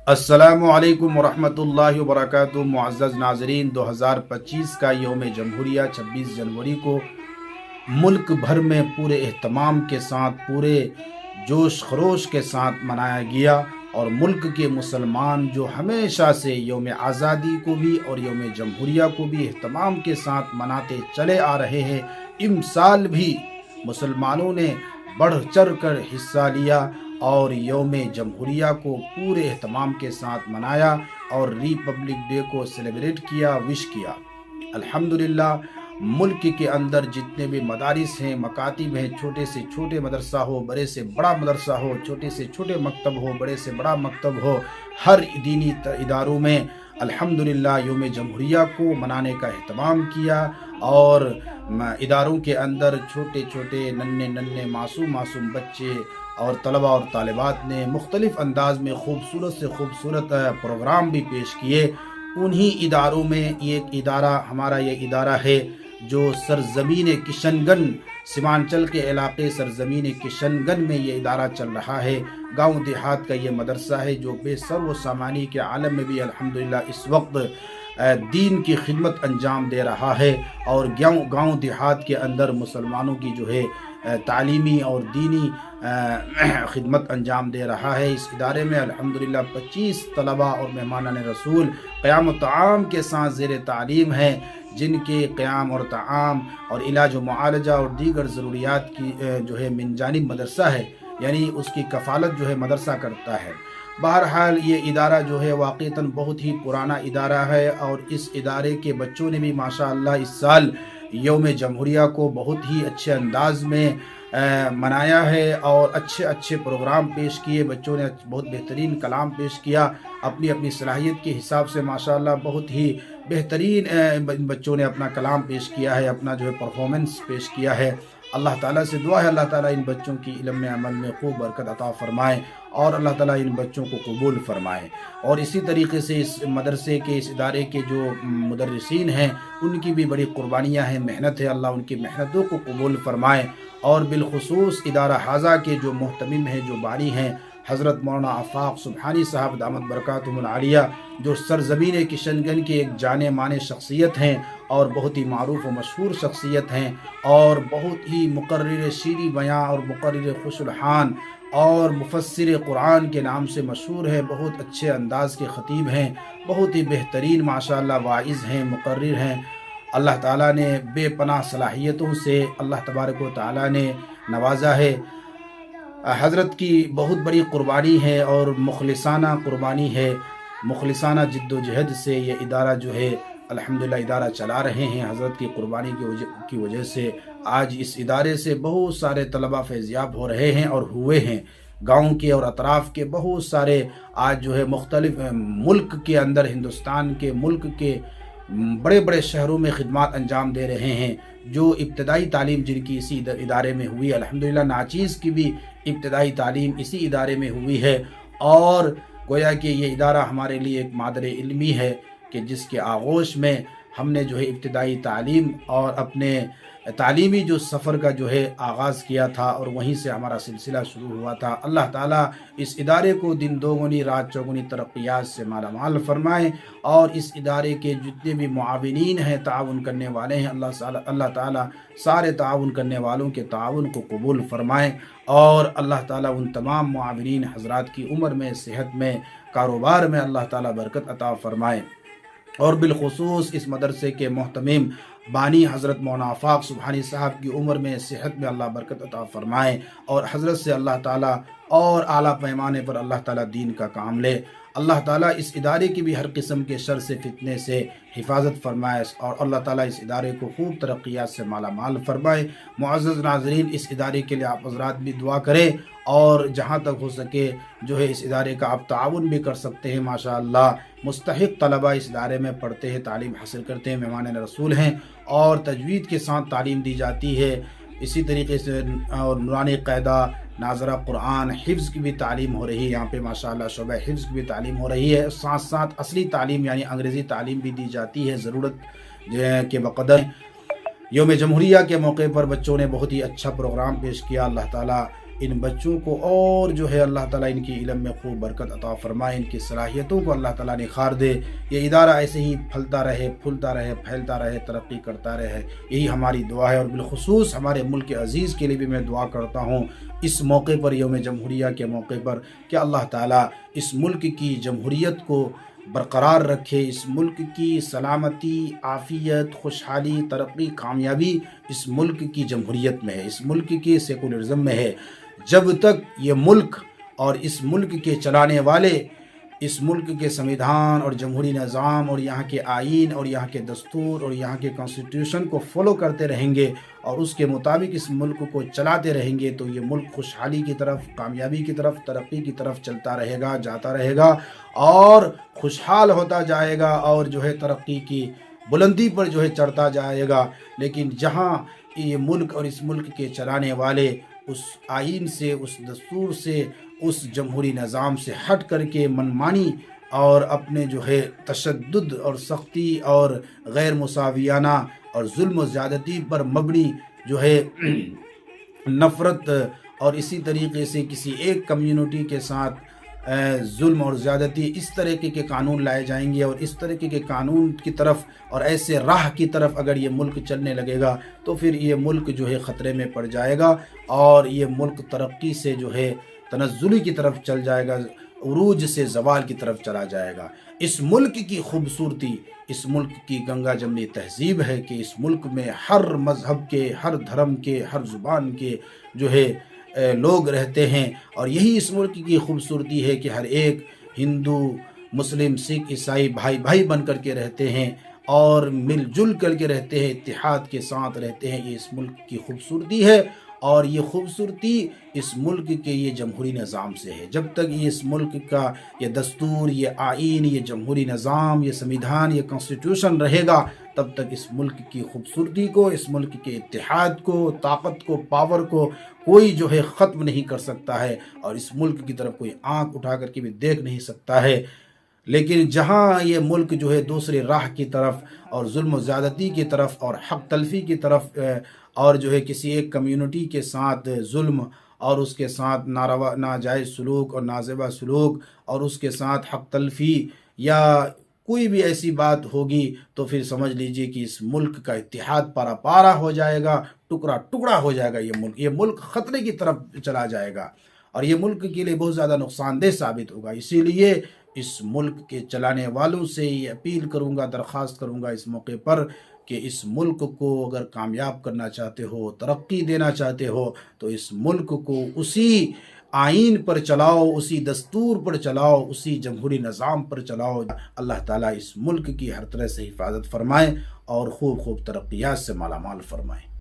السلام علیکم ورحمۃ اللہ وبرکاتہ۔ معزز ناظرین، 2025 کا یوم جمہوریہ 26 جنوری کو ملک بھر میں پورے اہتمام کے ساتھ، پورے جوش خروش کے ساتھ منایا گیا، اور ملک کے مسلمان جو ہمیشہ سے یوم آزادی کو بھی اور یوم جمہوریہ کو بھی اہتمام کے ساتھ مناتے چلے آ رہے ہیں، اس سال بھی مسلمانوں نے بڑھ چڑھ کر حصہ لیا اور یوم جمہوریہ کو پورے اہتمام کے ساتھ منایا اور ریپبلک ڈے کو سیلیبریٹ کیا، وش کیا۔ الحمدللہ ملک کے اندر جتنے بھی مدارس ہیں، مکاتب ہیں، چھوٹے سے چھوٹے مدرسہ ہو، بڑے سے بڑا مدرسہ ہو، چھوٹے سے چھوٹے مکتب ہو، بڑے سے بڑا مکتب ہو، ہر دینی اداروں میں الحمدللہ یوم جمہوریہ کو منانے کا اہتمام کیا، اور اداروں کے اندر چھوٹے چھوٹے ننھے معصوم بچے اور طلبہ اور طالبات نے مختلف انداز میں خوبصورت سے خوبصورت پروگرام بھی پیش کیے۔ انہی اداروں میں ایک ادارہ ہمارا یہ ادارہ ہے جو سرزمین کشن گن، سیمانچل کے علاقے سرزمین کشن گن میں یہ ادارہ چل رہا ہے۔ گاؤں دیہات کا یہ مدرسہ ہے جو بے سر و سامانی کے عالم میں بھی الحمدللہ اس وقت دین کی خدمت انجام دے رہا ہے، اور گاؤں دیہات کے اندر مسلمانوں کی جو ہے تعلیمی اور دینی خدمت انجام دے رہا ہے۔ اس ادارے میں الحمدللہ 25 طلبہ اور مہمانان رسول قیام و طعام کے ساتھ زیر تعلیم ہیں، جن کے قیام اور طعام اور علاج و معالجہ اور دیگر ضروریات کی جو ہے من جانب مدرسہ ہے، یعنی اس کی کفالت جو ہے مدرسہ کرتا ہے۔ بہرحال یہ ادارہ جو ہے واقعتاً بہت ہی پرانا ادارہ ہے، اور اس ادارے کے بچوں نے بھی ماشاءاللہ اس سال یوم جمہوریہ کو بہت ہی اچھے انداز میں منایا ہے، اور اچھے پروگرام پیش کیے۔ بچوں نے بہت بہترین کلام پیش کیا، اپنی اپنی صلاحیت کے حساب سے ماشاءاللہ بہت ہی بہترین بچوں نے اپنا کلام پیش کیا ہے، اپنا جو ہے پرفارمنس پیش کیا ہے۔ اللہ تعالیٰ سے دعا ہے اللہ تعالیٰ ان بچوں کی علم میں عمل میں خوب برکت عطا فرمائے، اور اللہ تعالیٰ ان بچوں کو قبول فرمائے۔ اور اسی طریقے سے اس مدرسے کے، اس ادارے کے جو مدرسین ہیں ان کی بھی بڑی قربانیاں ہیں، محنت ہے، اللہ ان کی محنتوں کو قبول فرمائے۔ اور بالخصوص ادارہ حاضہ کے جو محتمم ہیں، جو بانی ہیں، حضرت مولانا آفاق سبحانی صاحب دامت برکاتہم العالیہ، جو سرزمین کشن گن کے ایک جانے مانے شخصیت ہیں اور بہت ہی معروف و مشہور شخصیت ہیں، اور بہت ہی مقرر شیریں بیاں اور مقرر خوش الحان اور مفسر قرآن کے نام سے مشہور ہے، بہت اچھے انداز کے خطیب ہیں، بہت ہی بہترین ماشاءاللہ واعظ ہیں، مقرر ہیں۔ اللہ تعالیٰ نے بے پناہ صلاحیتوں سے اللہ تبارک و تعالیٰ نے نوازا ہے۔ حضرت کی بہت بڑی قربانی ہے اور مخلصانہ قربانی ہے، مخلصانہ جد و جہد سے یہ ادارہ جو ہے الحمدللہ ادارہ چلا رہے ہیں۔ حضرت کی قربانی کی وجہ سے آج اس ادارے سے بہت سارے طلبہ فیضیاب ہو رہے ہیں اور ہوئے ہیں۔ گاؤں کے اور اطراف کے بہت سارے آج جو ہے مختلف ملک کے اندر، ہندوستان کے ملک کے بڑے بڑے شہروں میں خدمات انجام دے رہے ہیں، جو ابتدائی تعلیم جن کی اسی ادارے میں ہوئی، الحمدللہ ناچیز کی بھی ابتدائی تعلیم اسی ادارے میں ہوئی ہے، اور گویا کہ یہ ادارہ ہمارے لیے ایک مادر علمی ہے کہ جس کے آغوش میں ہم نے جو ہے ابتدائی تعلیم اور اپنے تعلیمی جو سفر کا جو ہے آغاز کیا تھا، اور وہیں سے ہمارا سلسلہ شروع ہوا تھا۔ اللہ تعالیٰ اس ادارے کو دن دوگنی رات چوگنی ترقیات سے مالا مال فرمائے، اور اس ادارے کے جتنے بھی معاونین ہیں، تعاون کرنے والے ہیں، اللہ تعالیٰ سارے تعاون کرنے والوں کے تعاون کو قبول فرمائے، اور اللہ تعالیٰ ان تمام معاونین حضرات کی عمر میں، صحت میں، کاروبار میں اللہ تعالیٰ برکت عطا فرمائے۔ اور بالخصوص اس مدرسے کے محتمم بانی حضرت مولانا آفاق سبحانی صاحب کی عمر میں، صحت میں اللہ برکت عطا فرمائے، اور حضرت سے اللہ تعالیٰ اور اعلیٰ پیمانے پر اللہ تعالیٰ دین کا کام لے۔ اللہ تعالیٰ اس ادارے کی بھی ہر قسم کے شر سے، فتنے سے حفاظت فرمائے، اور اللہ تعالیٰ اس ادارے کو خوب ترقیات سے مالا مال فرمائے۔ معزز ناظرین، اس ادارے کے لیے آپ حضرات بھی دعا کریں، اور جہاں تک ہو سکے جو ہے اس ادارے کا آپ تعاون بھی کر سکتے ہیں۔ ماشاءاللہ مستحق طلبہ اس ادارے میں پڑھتے ہیں، تعلیم حاصل کرتے ہیں، مہمان رسول ہیں، اور تجوید کے ساتھ تعلیم دی جاتی ہے۔ اسی طریقے سے اور نورانی قاعدہ، ناظرہ قرآن، حفظ کی بھی تعلیم ہو رہی ہے یہاں پہ ماشاءاللہ، شعبہ حفظ کی بھی تعلیم ہو رہی ہے، ساتھ ساتھ اصلی تعلیم یعنی انگریزی تعلیم بھی دی جاتی ہے ضرورت کے بقدر۔ یوم جمہوریہ کے موقع پر بچوں نے بہت ہی اچھا پروگرام پیش کیا، اللہ تعالیٰ ان بچوں کو اور جو ہے اللہ تعالیٰ ان کی علم میں خوب برکت عطا فرمائے، ان کی صلاحیتوں کو اللہ تعالیٰ نکھار دے، یہ ادارہ ایسے ہی پھلتا رہے، پھولتا رہے، پھیلتا رہے، ترقی کرتا رہے، یہی ہماری دعا ہے۔ اور بالخصوص ہمارے ملک عزیز کے لیے بھی میں دعا کرتا ہوں اس موقع پر، یوم جمہوریہ کے موقع پر، کہ اللہ تعالیٰ اس ملک کی جمہوریت کو برقرار رکھے، اس ملک کی سلامتی، عافیت، خوشحالی، ترقی، کامیابی اس ملک کی جمہوریت میں ہے، اس ملک کی سیکولرزم میں ہے۔ جب تک یہ ملک اور اس ملک کے چلانے والے اس ملک کے سمویدھان اور جمہوری نظام اور یہاں کے آئین اور یہاں کے دستور اور یہاں کے کانسٹیٹیوشن کو فالو کرتے رہیں گے اور اس کے مطابق اس ملک کو چلاتے رہیں گے، تو یہ ملک خوشحالی کی طرف، کامیابی کی طرف، ترقی کی طرف چلتا رہے گا، جاتا رہے گا اور خوشحال ہوتا جائے گا اور جو ہے ترقی کی بلندی پر جو ہے چڑھتا جائے گا۔ لیکن جہاں یہ ملک اور اس ملک کے چلانے والے اس آئین سے، اس دستور سے، اس جمہوری نظام سے ہٹ کر کے منمانی اور اپنے جو ہے تشدد اور سختی اور غیر مساویانہ اور ظلم و زیادتی پر مبنی جو ہے نفرت اور اسی طریقے سے کسی ایک کمیونٹی کے ساتھ ظلم اور زیادتی، اس طریقے کے قانون لائے جائیں گے اور اس طریقے کے قانون کی طرف اور ایسے راہ کی طرف اگر یہ ملک چلنے لگے گا تو پھر یہ ملک جو ہے خطرے میں پڑ جائے گا اور یہ ملک ترقی سے جو ہے تنزلی کی طرف چل جائے گا، عروج سے زوال کی طرف چلا جائے گا۔ اس ملک کی خوبصورتی، اس ملک کی گنگا جمنی تہذیب ہے کہ اس ملک میں ہر مذہب کے، ہر دھرم کے، ہر زبان کے جو ہے لوگ رہتے ہیں، اور یہی اس ملک کی خوبصورتی ہے کہ ہر ایک ہندو، مسلم، سکھ، عیسائی بھائی بھائی بن کر کے رہتے ہیں اور مل جل کر کے رہتے ہیں، اتحاد کے ساتھ رہتے ہیں۔ یہ اس ملک کی خوبصورتی ہے اور یہ خوبصورتی اس ملک کے یہ جمہوری نظام سے ہے۔ جب تک یہ اس ملک کا یہ دستور، یہ آئین، یہ جمہوری نظام، یہ سمویدھان، یہ کانسٹیٹیوشن رہے گا، تب تک اس ملک کی خوبصورتی کو، اس ملک کے اتحاد کو، طاقت کو، پاور کو کوئی جو ہے ختم نہیں کر سکتا ہے اور اس ملک کی طرف کوئی آنکھ اٹھا کر کے بھی دیکھ نہیں سکتا ہے۔ لیکن جہاں یہ ملک جو ہے دوسرے راہ کی طرف اور ظلم و زیادتی کی طرف اور حق تلفی کی طرف اور جو ہے کسی ایک کمیونٹی کے ساتھ ظلم اور اس کے ساتھ ناجائز سلوک اور نازیبا سلوک اور اس کے ساتھ حق تلفی یا کوئی بھی ایسی بات ہوگی، تو پھر سمجھ لیجئے کہ اس ملک کا اتحاد پارا پارا ہو جائے گا، ٹکڑا ٹکڑا ہو جائے گا۔ یہ ملک خطرے کی طرف چلا جائے گا اور یہ ملک کے لیے بہت زیادہ نقصان دہ ثابت ہوگا۔ اسی لیے اس ملک کے چلانے والوں سے یہ اپیل کروں گا، درخواست کروں گا اس موقع پر کہ اس ملک کو اگر کامیاب کرنا چاہتے ہو، ترقی دینا چاہتے ہو، تو اس ملک کو اسی آئین پر چلاؤ، اسی دستور پر چلاؤ، اسی جمہوری نظام پر چلاؤ۔ اللہ تعالیٰ اس ملک کی ہر طرح سے حفاظت فرمائے اور خوب خوب ترقیات سے مالا مال فرمائے۔